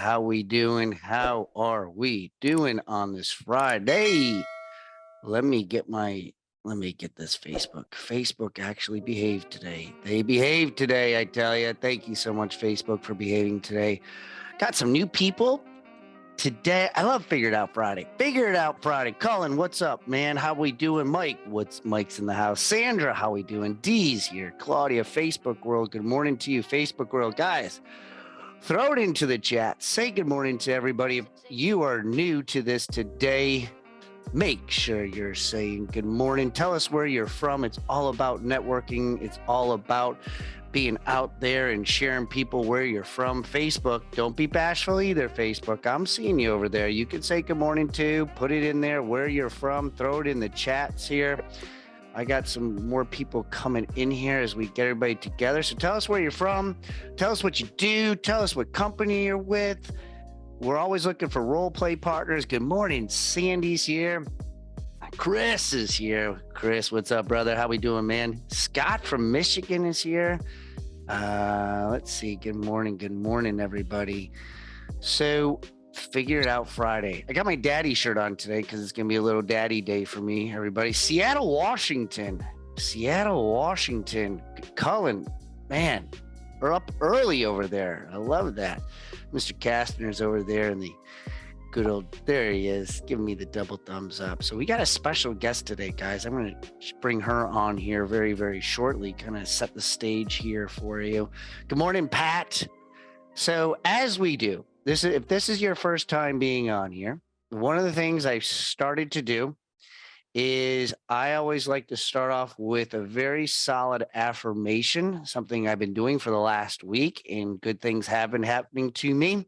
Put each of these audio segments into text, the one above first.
How we doing? How are we doing on this Friday? Let me get my let me get this Facebook. Facebook actually behaved today. They behaved today, I tell you. Thank you so much, Facebook, for behaving today. Got some new people today. I love Figure It Out Friday. Figure It Out Friday. Colin, what's up, man? How we doing? Mike's in the house. Sandra, how we doing? Dee's here. Claudia, Facebook world. Good morning to you, Facebook world. Guys, throw it into the chat. Say good morning to everybody. If you are new to this today, make sure you're saying good morning. Tell us where you're from. It's all about networking. It's all about being out there and sharing people where you're from. Facebook, don't be bashful either, Facebook. I'm seeing you over there. You can say good morning too. Put it in there where you're from. Throw it in the chats here. I got some more people coming in here as we get everybody together. So tell us where you're from. Tell us what you do. Tell us what company you're with. We're always looking for role play partners. Good morning. Sandy's here. Chris is here. Chris, what's up, brother? How we doing, man? Scott from Michigan is here. Let's see. Good morning, everybody. So Figure It Out Friday. I got my daddy shirt on today because it's going to be a little daddy day for me, everybody. Seattle, Washington. Cullen, man, we're up early over there. I love that. Mr. Kastner's over there in the good old, there he is, giving me the double thumbs up. So we got a special guest today, guys. I'm going to bring her on here very, very shortly, kind of set the stage here for you. Good morning, Pat. So as we do, if this is your first time being on here, one of the things I've started to do is I always like to start off with a very solid affirmation, something I've been doing for the last week, and good things have been happening to me.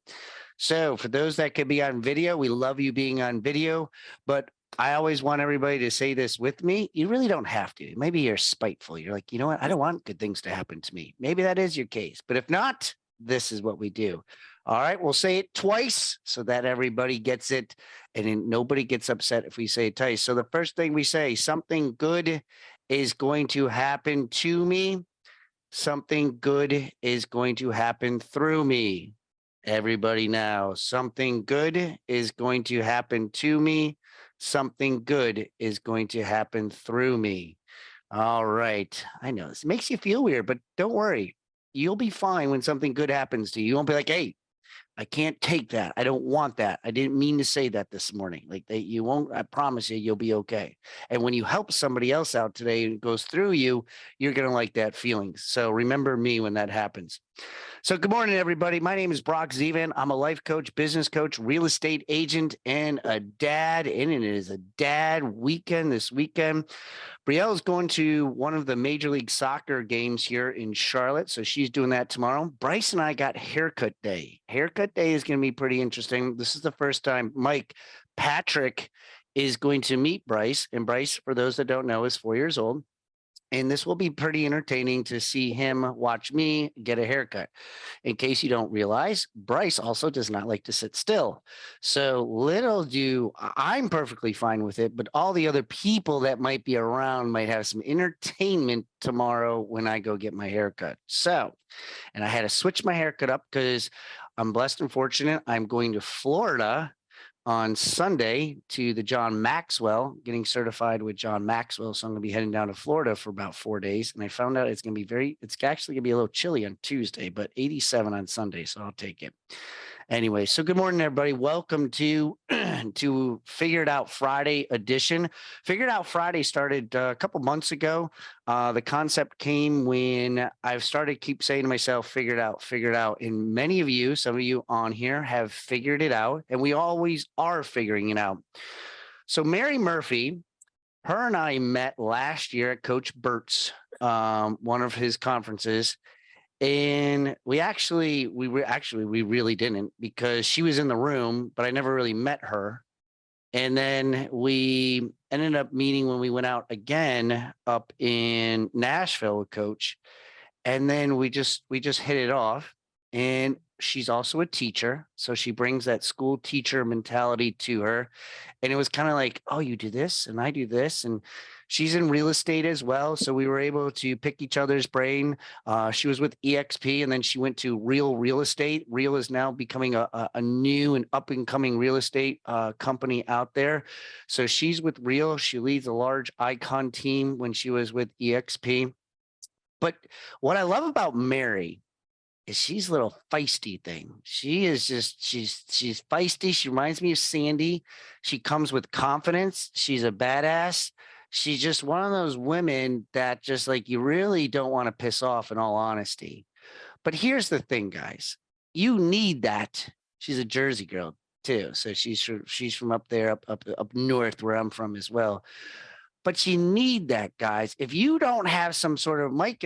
So for those that could be on video, we love you being on video, but I always want everybody to say this with me. You really don't have to. Maybe you're spiteful. You're like, you know what? I don't want good things to happen to me. Maybe that is your case, but if not, this is what we do. All right, we'll say it twice so that everybody gets it and nobody gets upset if we say it twice. So the first thing we say, something good is going to happen to me. Something good is going to happen through me. Everybody now, something good is going to happen to me. Something good is going to happen through me. All right. I know this makes you feel weird, but don't worry. You'll be fine when something good happens to you. You won't be like, hey, I can't take that. I don't want that. I didn't mean to say that this morning. Like you won't, I promise you, you'll be okay. And when you help somebody else out today and it goes through you, you're going to like that feeling. So remember me when that happens. So good morning, everybody. My name is Brock Zevan. I'm a life coach, business coach, real estate agent, and a dad. And it is a dad weekend this weekend. Brielle is going to one of the Major League Soccer games here in Charlotte. So she's doing that tomorrow. Bryce and I got haircut day. Haircut day is going to be pretty interesting. This is the first time Patrick is going to meet Bryce. And Bryce, for those that don't know, is 4 years old. And this will be pretty entertaining to see him watch me get a haircut. In case you don't realize, Bryce also does not like to sit still. So I'm perfectly fine with it, but all the other people that might be around might have some entertainment tomorrow when I go get my haircut. So, and I had to switch my haircut up because I'm blessed and fortunate. I'm going to Florida on Sunday to the John Maxwell, getting certified with John Maxwell. So I'm going to be heading down to Florida for about 4 days. And I found out it's actually going to be a little chilly on Tuesday, but 87 on Sunday. So I'll take it. Anyway, so good morning, everybody. Welcome to Figure It Out Friday edition. Figure It Out Friday started a couple months ago. The concept came when I've started keep saying to myself, figure it out. And many of you, some of you on here have figured it out, and we always are figuring it out. So Mary Murphy, her and I met last year at Coach Burt's, one of his conferences. And we really didn't, because she was in the room, but I never really met her. And then we ended up meeting when we went out again up in Nashville with Coach. And then we just hit it off. And she's also a teacher. So she brings that school teacher mentality to her. And it was kind of like, oh, you do this and I do this. And She's in real estate as well. So we were able to pick each other's brain. She was with EXP and then she went to Real Estate. Real is now becoming a new and up and coming real estate company out there. So she's with Real. She leads a large icon team when she was with EXP. But what I love about Mary is she's a little feisty thing. She is just she's feisty. She reminds me of Sandy. She comes with confidence. She's a badass. She's just one of those women that just like you really don't want to piss off in all honesty. But here's the thing, guys. You need that. She's a Jersey girl too. So she's from up there, up north where I'm from as well. But you need that, guys. If you don't have some sort of Mike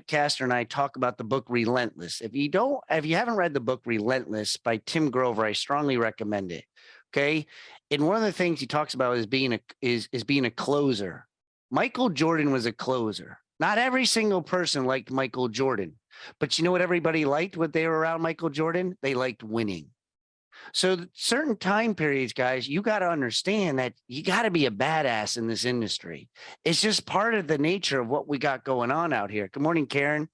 Castor and I talk about the book Relentless. If you haven't read the book Relentless by Tim Grover, I strongly recommend it. Okay. And one of the things he talks about is being a closer. Michael Jordan was a closer. Not every single person liked Michael Jordan, but you know what everybody liked when they were around Michael Jordan? They liked winning. So certain time periods, guys, you got to understand that you got to be a badass in this industry. It's just part of the nature of what we got going on out here. Good morning, Karen.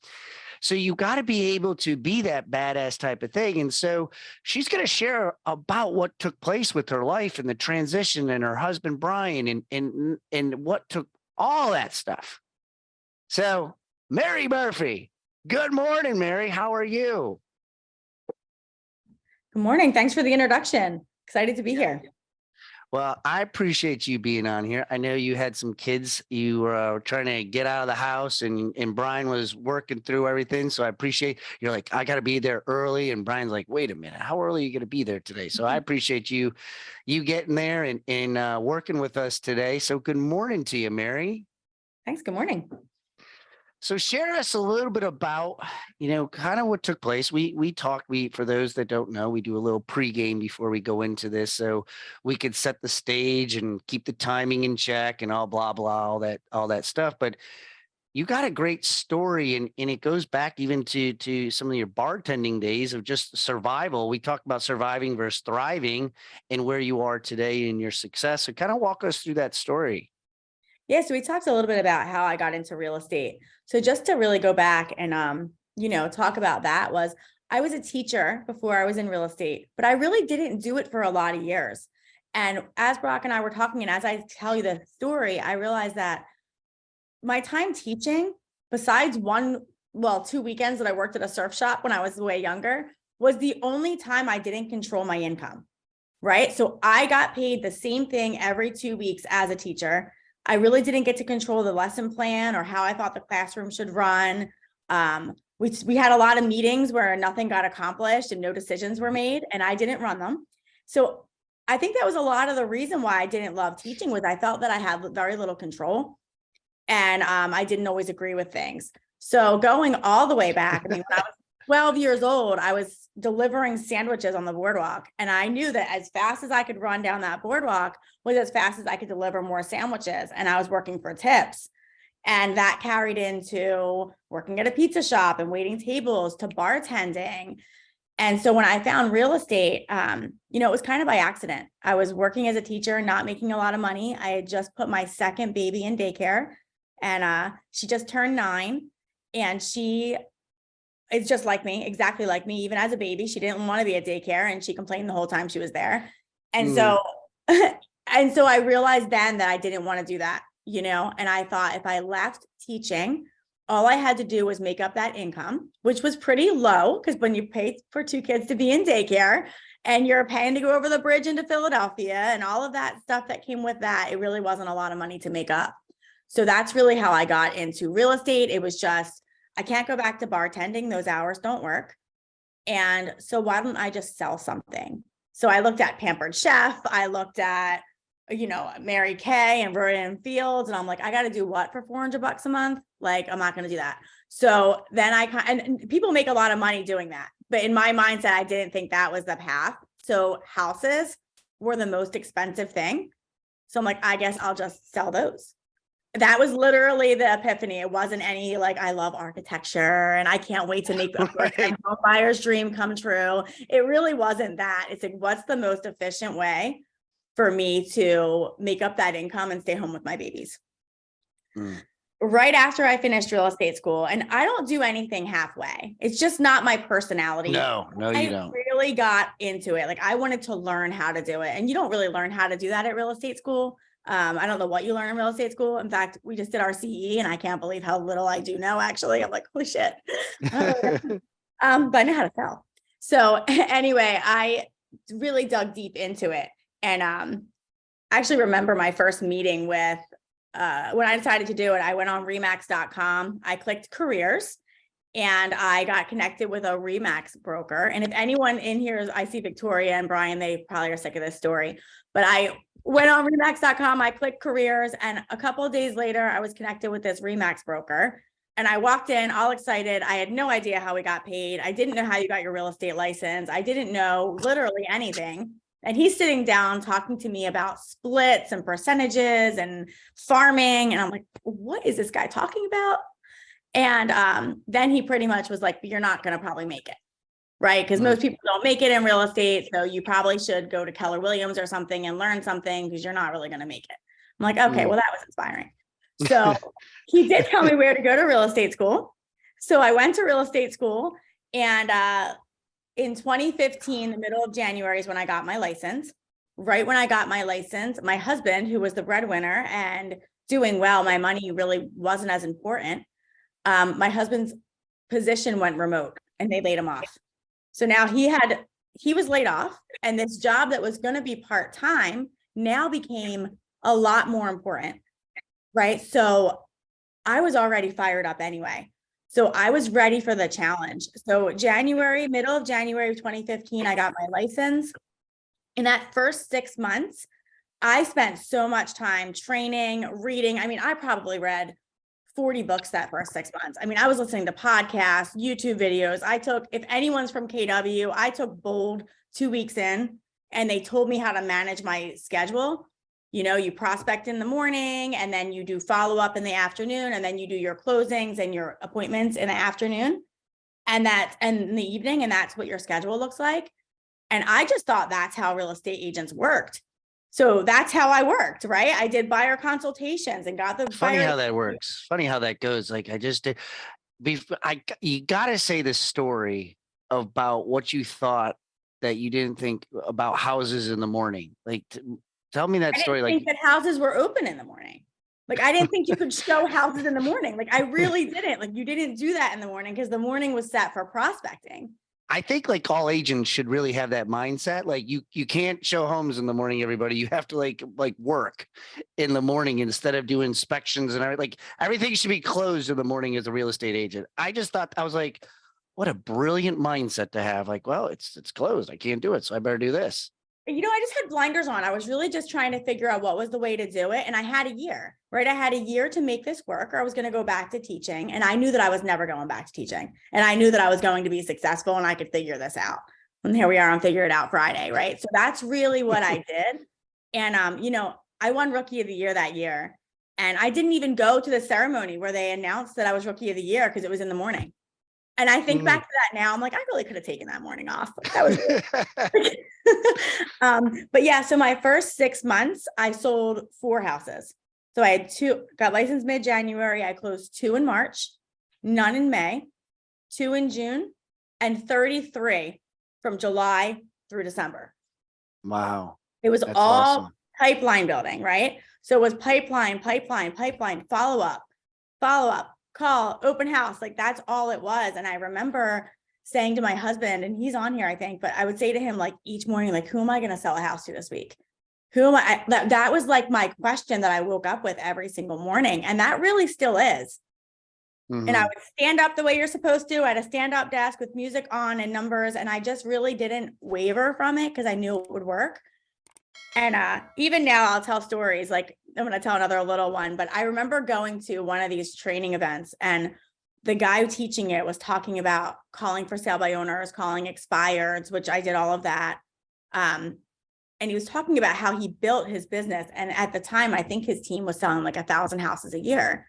So you got to be able to be that badass type of thing. And so she's going to share about what took place with her life and the transition and her husband, Brian, and what took all that stuff. So Mary Murphy, good morning, Mary. How are you? Good morning. Thanks for the introduction. Excited to be here. Well, I appreciate you being on here. I know you had some kids. You were trying to get out of the house and Brian was working through everything. So I appreciate you're like, I got to be there early. And Brian's like, wait a minute, how early are you going to be there today? So I appreciate you getting there and working with us today. So good morning to you, Mary. Thanks. Good morning. So share us a little bit about, kind of what took place. We talked, for those that don't know, we do a little pregame before we go into this. So we could set the stage and keep the timing in check and all blah, blah, all that stuff. But you got a great story and it goes back even to some of your bartending days of just survival. We talked about surviving versus thriving and where you are today in your success. So kind of walk us through that story. Yeah, so we talked a little bit about how I got into real estate. So just to really go back and talk about that was I was a teacher before I was in real estate, but I really didn't do it for a lot of years. And as Brock and I were talking, and as I tell you the story, I realized that my time teaching, besides 2 weekends that I worked at a surf shop when I was way younger, was the only time I didn't control my income, right? So I got paid the same thing every 2 weeks as a teacher. I really didn't get to control the lesson plan or how I thought the classroom should run. We had a lot of meetings where nothing got accomplished and no decisions were made, and I didn't run them. So I think that was a lot of the reason why I didn't love teaching was I felt that I had very little control, and I didn't always agree with things. So going all the way back, when I was 12 years old, I was delivering sandwiches on the boardwalk. And I knew that as fast as I could run down that boardwalk was as fast as I could deliver more sandwiches. And I was working for tips. And that carried into working at a pizza shop and waiting tables to bartending. And so when I found real estate, it was kind of by accident. I was working as a teacher, not making a lot of money. I had just put my second baby in daycare and she just turned 9 and it's just like me, exactly like me. Even as a baby, she didn't want to be at daycare and she complained the whole time she was there. And so I realized then that I didn't want to do that, and I thought if I left teaching, all I had to do was make up that income, which was pretty low because when you pay for 2 kids to be in daycare and you're paying to go over the bridge into Philadelphia and all of that stuff that came with that, it really wasn't a lot of money to make up. So that's really how I got into real estate. It was just, I can't go back to bartending. Those hours don't work. And so why don't I just sell something? So I looked at Pampered Chef. I looked at, Mary Kay and Verdant and Fields. And I'm like, I got to do what for $400 a month? Like, I'm not going to do that. So then and people make a lot of money doing that. But in my mindset, I didn't think that was the path. So houses were the most expensive thing. So I'm like, I guess I'll just sell those. That was literally the epiphany. It wasn't any like, I love architecture and I can't wait to make a buyer's dream come true. It really wasn't that. It's like, what's the most efficient way for me to make up that income and stay home with my babies? Mm. Right after I finished real estate school, and I don't do anything halfway. It's just not my personality. No, you I don't. really got into it. Like I wanted to learn how to do it. And you don't really learn how to do that at real estate school. I don't know what you learn in real estate school. In fact, we just did our CE and I can't believe how little I do know, actually. I'm like, holy shit. But I know how to sell. So anyway, I really dug deep into it. And I actually remember my first meeting with when I decided to do it, I went on remax.com. I clicked careers and I got connected with a Remax broker. And if anyone in here, I see Victoria and Brian, they probably are sick of this story, but I went on remax.com. I clicked careers, and a couple of days later, I was connected with this Remax broker. And I walked in all excited. I had no idea how we got paid. I didn't know how you got your real estate license. I didn't know literally anything. And he's sitting down talking to me about splits and percentages and farming. And I'm like, what is this guy talking about? And then he pretty much was like, you're not going to probably make it. Right. Because most people don't make it in real estate. So you probably should go to Keller Williams or something and learn something because you're not really going to make it. I'm like, okay, well, that was inspiring. So he did tell me where to go to real estate school. So I went to real estate school, and in 2015, the middle of January is when I got my license. Right when I got my license, my husband, who was the breadwinner and doing well, my money really wasn't as important. My husband's position went remote and they laid him off. So now he was laid off, and this job that was going to be part-time now became a lot more important. Right. So I was already fired up anyway. So I was ready for the challenge. So middle of January of 2015, I got my license. In that first 6 months, I spent so much time training, reading. I mean, I probably read 40 books that first 6 months. I mean, I was listening to podcasts, YouTube videos. If anyone's from KW, I took Bold 2 weeks in, and they told me how to manage my schedule. You know, you prospect in the morning, and then you do follow up in the afternoon, and then you do your closings and your appointments in the afternoon and in the evening. And that's what your schedule looks like. And I just thought that's how real estate agents worked. So that's how I worked, right? I did buyer consultations and got the Funny how that works. Funny how that goes. Like I just did. You got to say the story about what you thought that you didn't think about houses in the morning. Like, tell me that story. I didn't think that houses were open in the morning. Like, I didn't think you could show houses in the morning. Like, I really didn't. Like, you didn't do that in the morning because the morning was set for prospecting. I think like all agents should really have that mindset. Like you can't show homes in the morning, everybody. You have to like work in the morning instead of do inspections and everything. Like everything should be closed in the morning as a real estate agent. I just thought, I was like, what a brilliant mindset to have. Like, well, it's closed. I can't do it. So I better do this. You know, I just had blinders on. I was really just trying to figure out what was the way to do it. And I had a year, right? I had a year to make this work, or I was going to go back to teaching. And I knew that I was never going back to teaching. And I knew that I was going to be successful and I could figure this out. And here we are on Figure It Out Friday, right? So that's really what I did. And, you know, I won Rookie of the Year that year. And I didn't even go to the ceremony where they announced that I was Rookie of the Year because it was in the morning. And I think back to that now, I'm like, I really could have taken that morning off. Like, that was but yeah, so my first 6 months, I sold 4 houses. So I had got licensed mid-January. I closed 2 in March, none in May, 2 in June, and 33 from July through December. Wow. It was all awesome. Pipeline building, right? So it was pipeline, follow up, call, open house. Like that's all it was. And I remember saying to my husband, and he's on here, I think, but I would say to him like each morning, like, who am I going to sell a house to this week? Who am I? That was like my question that I woke up with every single morning. And that really still is. Mm-hmm. And I would stand up the way you're supposed to at a stand-up desk with music on and numbers. And I just really didn't waver from it because I knew it would work. And even now I'll tell stories. Like I'm going to tell another little one, but I remember going to one of these training events, and the guy teaching it was talking about calling for sale by owners, calling expireds, which I did all of that. And he was talking about how he built his business. And at the time, I think his team was selling like 1,000 houses a year.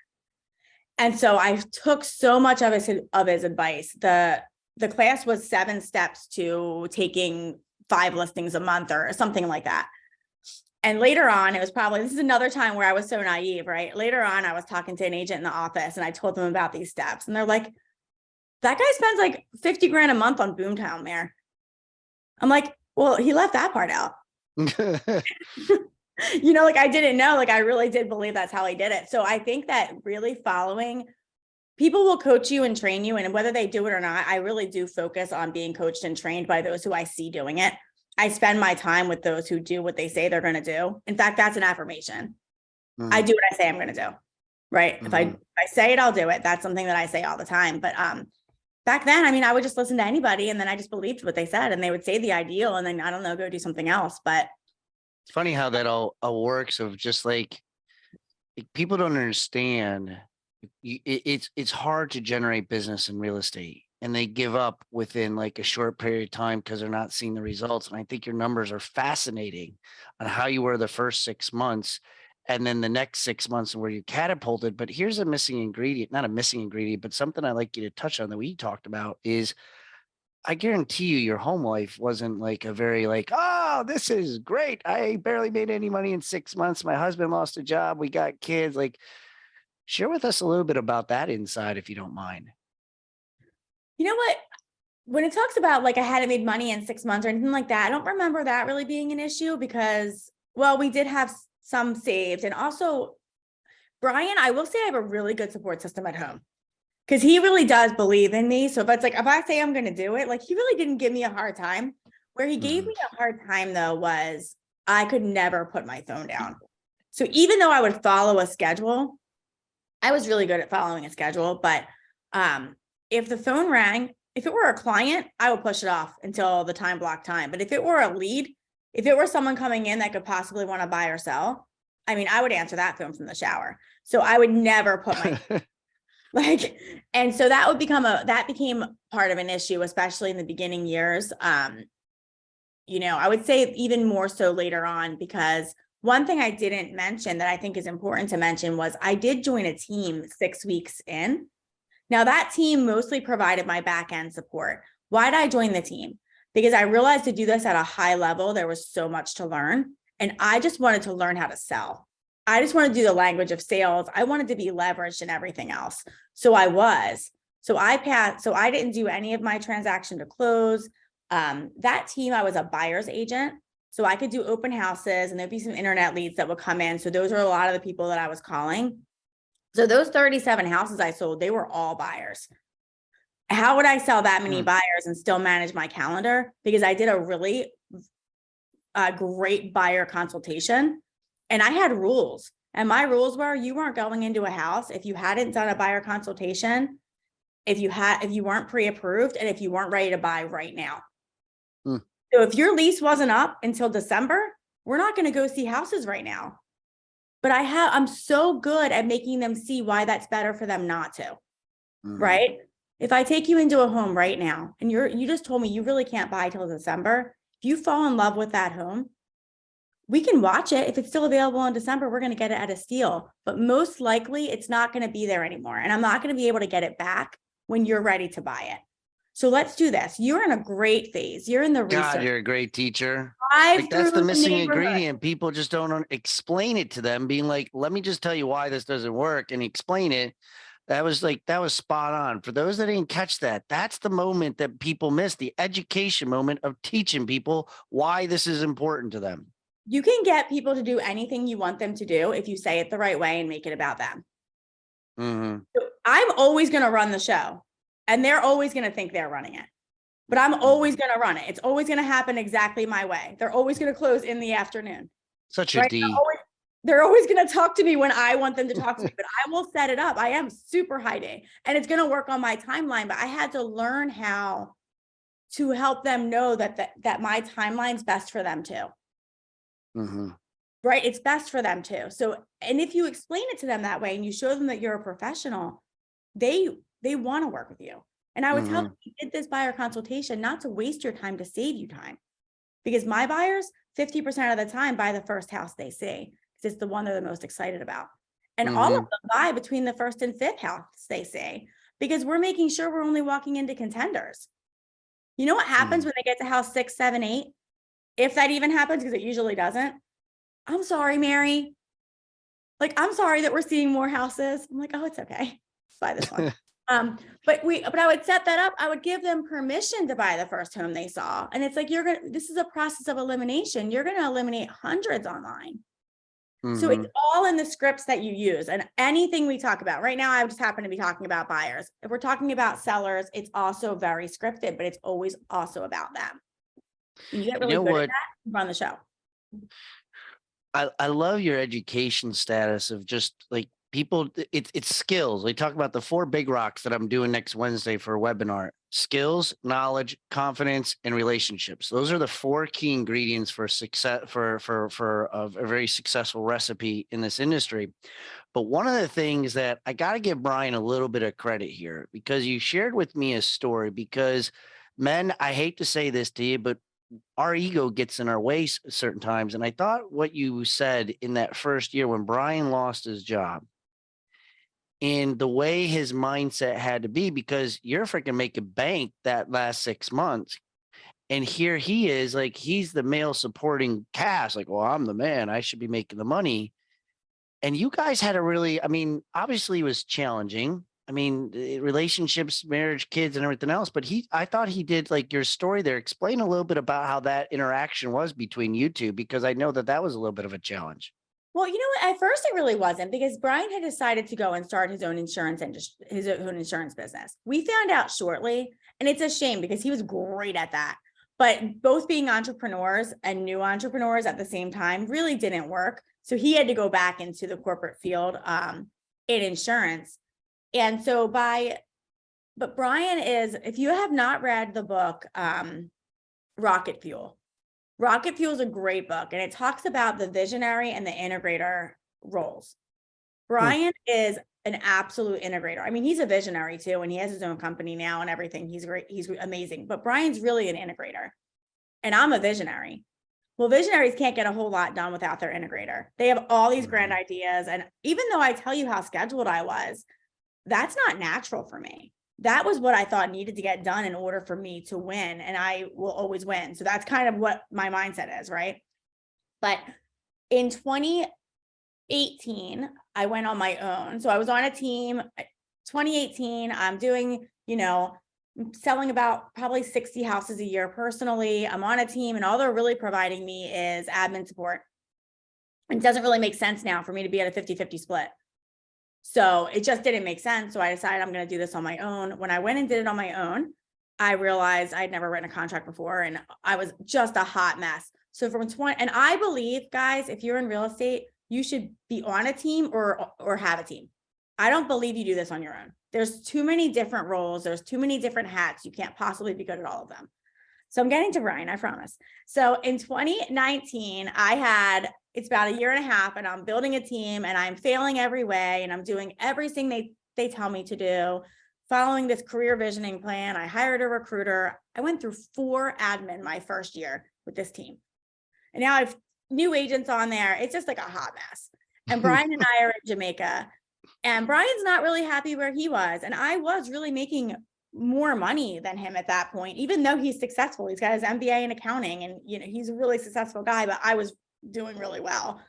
And so I took so much of his advice. The class was 7 steps to taking 5 listings a month or something like that. And later on, it was probably, this is another time where I was so naive, right? Later on, I was talking to an agent in the office and I told them about these steps. And they're like, that guy spends like 50 grand a month on Boomtown there. I'm like, well, he left that part out. Like I didn't know, like I really did believe that's how he did it. So I think that really following, people will coach you and train you. And whether they do it or not, I really do focus on being coached and trained by those who I see doing it. I spend my time with those who do what they say they're going to do. In fact, that's an affirmation. I do what I say I'm going to do. Right. If I say it, I'll do it. That's something that I say all the time. But back then, I mean, I would just listen to anybody and then I just believed what they said and they would say the ideal and then, I don't know, go do something else. But it's funny how that all works, of just like people don't understand. It's hard to generate business in real estate, and they give up within like a short period of time because they're not seeing the results. And I think your numbers are fascinating on how you were the first 6 months and then the next 6 months and where you catapulted. But here's a missing ingredient, not a missing ingredient, but something I'd like you to touch on that we talked about is, I guarantee you your home life wasn't like a very like, oh, this is great. I barely made any money in 6 months. My husband lost a job. We got kids. Like, share with us a little bit about that inside, if you don't mind. you know what? When it talks about like I hadn't made money in 6 months or anything like that, I don't remember that really being an issue because, well, we did have some saved. And also, Brian, I will say I have a really good support system at home because he really does believe in me. So if it's like, if I say I'm going to do it, like he really didn't give me a hard time. Where he gave me a hard time though was I could never put my phone down. So even though I would follow a schedule, I was really good at following a schedule. But if the phone rang, if it were a client, I would push it off until the time block time. But if it were a lead, if it were someone coming in that could possibly want to buy or sell, I mean, I would answer that phone from the shower. So I would never put my like, and so that became part of an issue, especially in the beginning years. I would say even more so later on, because one thing I didn't mention that I think is important to mention was I did join a team 6 weeks in. Now that team mostly provided my back end support. Why did I join the team? Because I realized to do this at a high level, there was so much to learn. And I just wanted to learn how to sell. I just wanted to do the language of sales. I wanted to be leveraged in everything else. So I was. So I didn't do any of my transaction to close. That team, I was a buyer's agent. So I could do open houses and there'd be some internet leads that would come in. So those were a lot of the people that I was calling. So those 37 houses I sold, they were all buyers. How would I sell that many buyers and still manage my calendar? Because I did a really great buyer consultation and I had rules. And my rules were you weren't going into a house if you hadn't done a buyer consultation, if you weren't pre-approved, and if you weren't ready to buy right now. So if your lease wasn't up until December, we're not going to go see houses right now. But I'm so good at making them see why that's better for them not to. Right? If I take you into a home right now and you just told me you really can't buy till December, if you fall in love with that home, we can watch it. If it's still available in December, we're going to get it at a steal, but most likely it's not going to be there anymore. And I'm not going to be able to get it back when you're ready to buy it. So let's do this. You're in a great phase. You're in the research. God, you're a great teacher. Like, that's the missing ingredient. People just don't explain it to them, being like, let me just tell you why this doesn't work and explain it. That was spot on. For those that didn't catch that, that's the moment that people miss, the education moment of teaching people why this is important to them. You can get people to do anything you want them to do if you say it the right way and make it about them. So I'm always going to run the show and they're always going to think they're running it, but I'm always going to run it. It's always going to happen exactly my way. They're always going to close in the afternoon. Such a D. They're always going to talk to me when I want them to talk to me, but I will set it up. I am super high day and it's going to work on my timeline, but I had to learn how to help them know that my timeline's best for them too. Right? It's best for them too. So, and if you explain it to them that way and you show them that you're a professional, they want to work with you. And I would tell them, you did this buyer consultation not to waste your time, to save you time. Because my buyers, 50% of the time, buy the first house they see. It's the one they're the most excited about. And all of them buy between the first and fifth house they see, because we're making sure we're only walking into contenders. You know what happens when they get to house 6, 7, 8? If that even happens, because it usually doesn't. I'm sorry, Mary. Like, I'm sorry that we're seeing more houses. I'm like, oh, it's okay. Let's buy this one. But I would set that up. I would give them permission to buy the first home they saw. And it's like, this is a process of elimination. You're going to eliminate hundreds online. So it's all in the scripts that you use, and anything we talk about right now, I just happen to be talking about buyers. If we're talking about sellers, it's also very scripted, but it's always also about them. And you get really good at that, run the show. I love your education status of just like people, it's skills. We talk about the 4 big rocks that I'm doing next Wednesday for a webinar: skills, knowledge, confidence, and relationships. Those are the 4 key ingredients for success, for a very successful recipe in this industry. But one of the things that I got to give Brian a little bit of credit here, because you shared with me a story, because men, I hate to say this to you, but our ego gets in our way certain times. And I thought what you said in that first year when Brian lost his job and the way his mindset had to be, because you're freaking making bank that last 6 months. And here he is, like, he's the male supporting cast. Like, well, I'm the man, I should be making the money. And you guys had a really, I mean, obviously it was challenging. I mean, relationships, marriage, kids, and everything else. But I thought he did, like, your story there. Explain a little bit about how that interaction was between you two, because I know that that was a little bit of a challenge. Well, you know what? At first, it really wasn't, because Brian had decided to go and start his own insurance industry, his own insurance business. We found out shortly, and it's a shame because he was great at that. But both being entrepreneurs and new entrepreneurs at the same time really didn't work. So he had to go back into the corporate field in insurance. And so but Brian is, if you have not read the book, Rocket Fuel is a great book, and it talks about the visionary and the integrator roles. Brian is an absolute integrator. I mean, he's a visionary too, and he has his own company now and everything. He's great. He's amazing, but Brian's really an integrator, and I'm a visionary. Well, visionaries can't get a whole lot done without their integrator. They have all these grand ideas. And even though I tell you how scheduled I was, that's not natural for me. That was what I thought needed to get done in order for me to win. And I will always win. So that's kind of what my mindset is, right? But in 2018, I went on my own. So I was on a team. 2018, I'm doing, selling about probably 60 houses a year personally. I'm on a team, and all they're really providing me is admin support. It doesn't really make sense now for me to be at a 50-50 split. So it just didn't make sense. So I decided I'm going to do this on my own. When I went and did it on my own, I realized I'd never written a contract before, and I was just a hot mess. So from 20, and I believe, guys, if you're in real estate, you should be on a team or have a team. I don't believe you do this on your own. There's too many different roles. There's too many different hats. You can't possibly be good at all of them. So I'm getting to Brian, I promise. So in 2019, it's about a year and a half, and I'm building a team, and I'm failing every way, and I'm doing everything they tell me to do, following this career visioning plan. I hired a recruiter. I went through 4 admin my first year with this team. And now I have new agents on there. It's just like a hot mess. And Brian and I are in Jamaica, and Brian's not really happy where he was. And I was really making more money than him at that point, even though he's successful. He's got his MBA in accounting, and he's a really successful guy, but I was doing really well.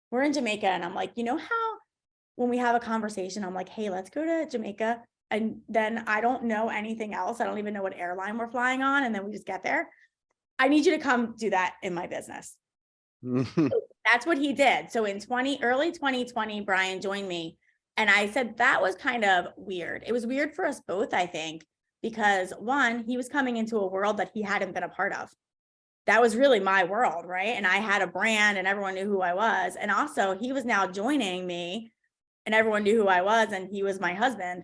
We're in Jamaica, and I'm like, how when we have a conversation, I'm like, hey, let's go to Jamaica. And then I don't know anything else. I don't even know what airline we're flying on. And then we just get there. I need you to come do that in my business. That's what he did. So in early 2020, Brian joined me. And I said, that was kind of weird. It was weird for us both, I think, because one, he was coming into a world that he hadn't been a part of. That was really my world, right? And I had a brand, and everyone knew who I was. And also, he was now joining me, and everyone knew who I was, and he was my husband.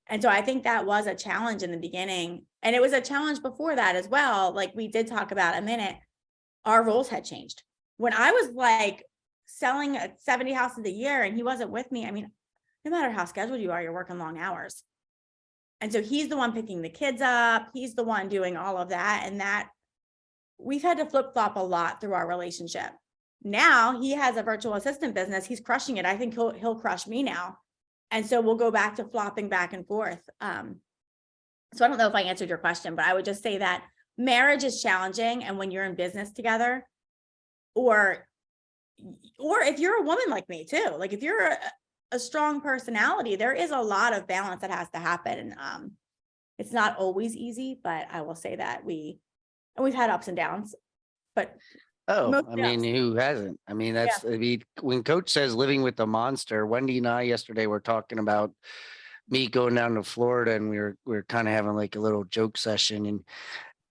And so I think that was a challenge in the beginning. And it was a challenge before that as well. Like we did talk about a minute, our roles had changed. When I was like selling 70 houses a year and he wasn't with me, I mean, no matter how scheduled you are, you're working long hours. And so he's the one picking the kids up. He's the one doing all of that. And that we've had to flip-flop a lot through our relationship. Now he has a virtual assistant business. He's crushing it. I think he'll crush me now. And so we'll go back to flopping back and forth. So I don't know if I answered your question, but I would just say that marriage is challenging. And when you're in business together, or or if you're a woman like me too, like if you're a strong personality, there is a lot of balance that has to happen. And it's not always easy, but I will say that we've had ups and downs, but Oh, I mostly mean, ups. who hasn't? I mean, Yeah. I mean, when coach says living with the monster, Wendy and I yesterday were talking about me going down to Florida, and we were kind of having like a little joke session,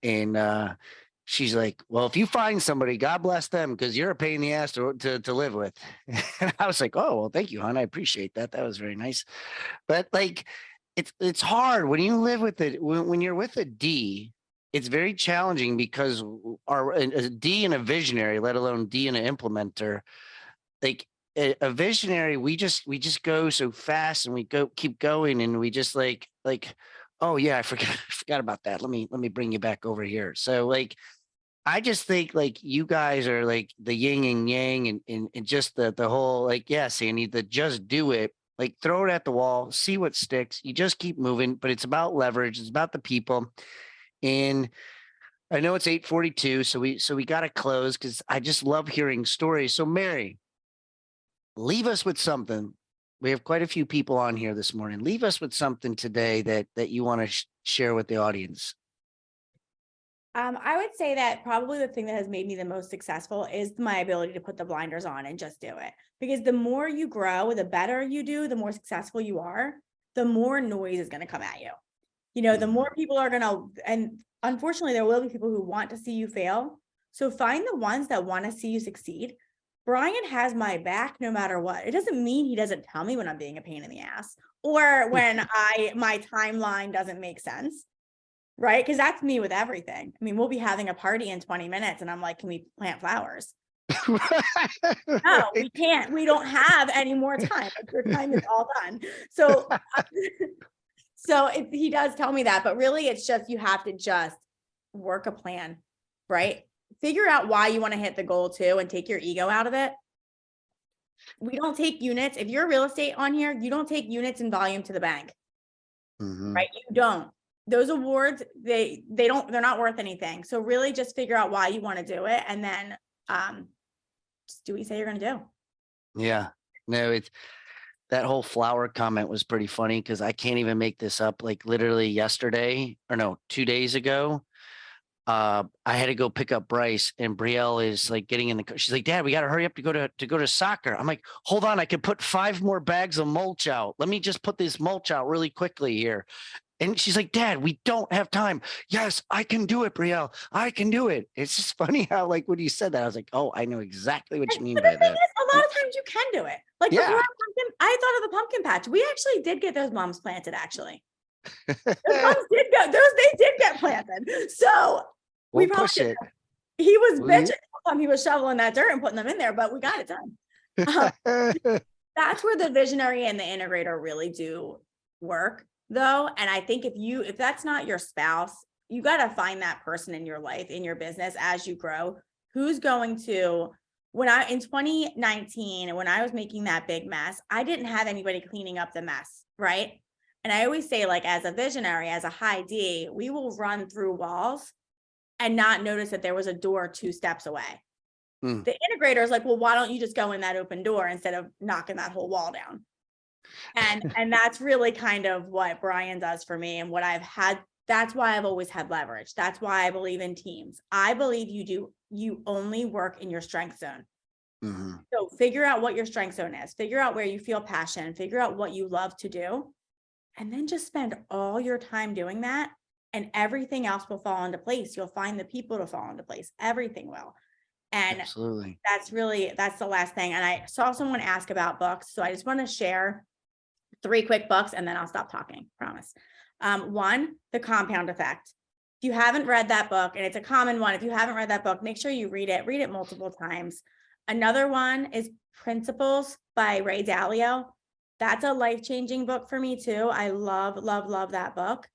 and she's like, well, if you find somebody, God bless them, because you're a pain in the ass to live with. And I was like, oh, well, thank you, hon. I appreciate that. That was very nice. But like, it's hard when you live with it. When you're with a D, it's very challenging because a D and a visionary, let alone D and an implementer, like a visionary, we just go so fast and we keep going and we just like, oh yeah, I forgot I forgot about that. Let me bring you back over here. So like I just think like you guys are like the yin and yang and just the whole like, yeah, Sandy, the just do it, like throw it at the wall, see what sticks. You just keep moving, but it's about leverage, it's about the people. And I know it's 8:42, so we gotta close because I just love hearing stories. So Mary, leave us with something. We have quite a few people on here this morning. Leave us with something today that you want to share with the audience. I would say that probably the thing that has made me the most successful is my ability to put the blinders on and just do it. Because the more you grow, the better you do, the more successful you are, the more noise is going to come at you. You know, the more people are going to, and unfortunately, there will be people who want to see you fail. So find the ones that want to see you succeed. Brian has my back no matter what. It doesn't mean he doesn't tell me when I'm being a pain in the ass or when my timeline doesn't make sense. Right? Because that's me with everything. I mean, we'll be having a party in 20 minutes and I'm like, can we plant flowers? No, we can't. We don't have any more time. Like, your time is all done. So, he does tell me that, but really it's just, you have to just work a plan, right? Figure out why you want to hit the goal too and take your ego out of it. We don't take units. If you're real estate on here, you don't take units and volume to the bank, right? You don't. Those awards, they're not worth anything. So really just figure out why you want to do it. And then just do what you say you're going to do. Yeah, no, it's that whole flower comment was pretty funny because I can't even make this up. Like literally yesterday, or no, 2 days ago, I had to go pick up Bryce, and Brielle is like getting in the car. She's like, Dad, we got to hurry up to go to soccer. I'm like, hold on, I can put 5 more bags of mulch out. Let me just put this mulch out really quickly here. And she's like, Dad, we don't have time. Yes, I can do it, Brielle. I can do it. It's just funny how, like, when you said that, I was like, oh, I know exactly what you mean But the by thing that. is, a lot of times you can do it. Like before, Yeah. I thought of the pumpkin patch. We actually did get those mums planted, actually. Those mums did go, they did get planted. So we We'll probably push did. it. He was We- bitching the whole time he was shoveling that dirt and putting them in there, but we got it done. That's where the visionary and the integrator really do work, though. And I think if that's not your spouse, you got to find that person in your life, in your business as you grow, who's going to, in 2019, when I was making that big mess, I didn't have anybody cleaning up the mess, right? And I always say, like, as a visionary, as a high D, we will run through walls and not notice that there was a door 2 steps away. The integrator is like, well, why don't you just go in that open door instead of knocking that whole wall down? And that's really kind of what Brian does for me and what I've had. That's why I've always had leverage. That's why I believe in teams. I believe you only work in your strength zone. So figure out what your strength zone is, figure out where you feel passion, figure out what you love to do, and then just spend all your time doing that. And everything else will fall into place. You'll find the people to fall into place. Everything will. And Absolutely. that's the last thing. And I saw someone ask about books. So I just want to share 3 quick books and then I'll stop talking, promise. 1, The Compound Effect. If you haven't read that book, and it's a common one, if you haven't read that book, make sure you read it multiple times. Another one is Principles by Ray Dalio. That's a life-changing book for me too. I love, love, love that book.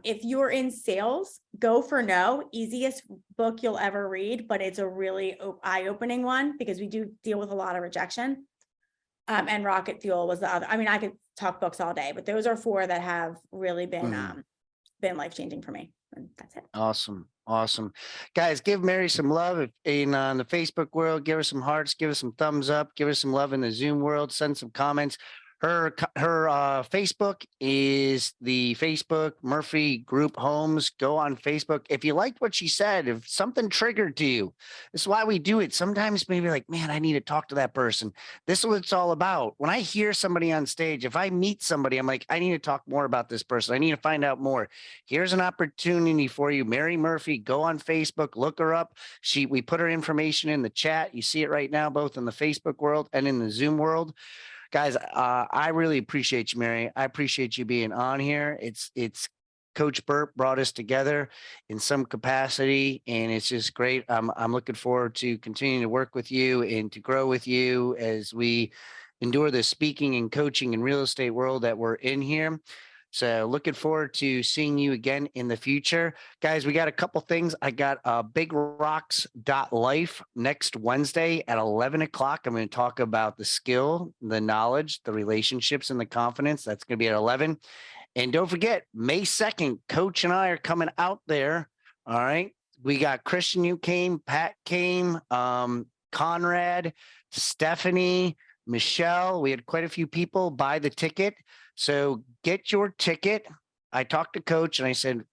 If you're in sales, Go for No, easiest book you'll ever read, but it's a really eye-opening one because we do deal with a lot of rejection. And Rocket Fuel was the other. I mean, I could talk books all day, but those are 4 that have really been life-changing for me. And that's it. Awesome. Awesome. Guys, give Mary some love in on the Facebook world. Give her some hearts, give her some thumbs up, give her some love in the Zoom world, send some comments. Her Facebook is the Facebook Murphy Group Homes. Go on Facebook. If you liked what she said, if something triggered to you, this is why we do it. Sometimes maybe like, man, I need to talk to that person. This is what it's all about. When I hear somebody on stage, if I meet somebody, I'm like, I need to talk more about this person. I need to find out more. Here's an opportunity for you. Mary Murphy, go on Facebook, look her up. We put her information in the chat. You see it right now, both in the Facebook world and in the Zoom world. Guys, I really appreciate you, Mary. I appreciate you being on here. It's Coach Burt brought us together in some capacity, and it's just great. I'm looking forward to continuing to work with you and to grow with you as we endure the speaking and coaching and real estate world that we're in here. So looking forward to seeing you again in the future. Guys, we got a couple things. I got bigrocks.life next Wednesday at 11 o'clock. I'm going to talk about the skill, the knowledge, the relationships, and the confidence. That's going to be at 11. And don't forget, May 2nd, Coach and I are coming out there. All right. We got Christian, you came, Pat came, Conrad, Stephanie, Michelle. We had quite a few people buy the ticket. So get your ticket. I talked to Coach and I said,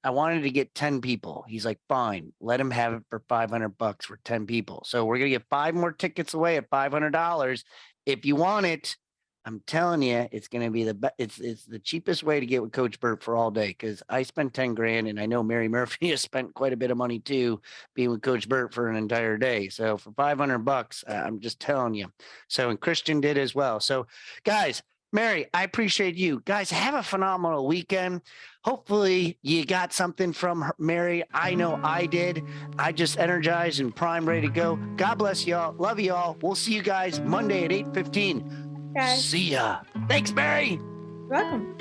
I wanted to get 10 people. He's like, fine, let him have it for $500 for 10 people. So we're going to get 5 more tickets away at $500. If you want it, I'm telling you, it's going to be it's the cheapest way to get with Coach Burt for all day. Cause I spent 10 grand and I know Mary Murphy has spent quite a bit of money too, being with Coach Burt for an entire day. So for $500, I'm just telling you. So, and Christian did as well. So guys, Mary, I appreciate you. Guys, have a phenomenal weekend. Hopefully you got something from her, Mary. I know I did. I just energized and prime, ready to go. God bless y'all. Love y'all. We'll see you guys Monday at 8:15. Guys, See ya. Thanks, Mary. welcome.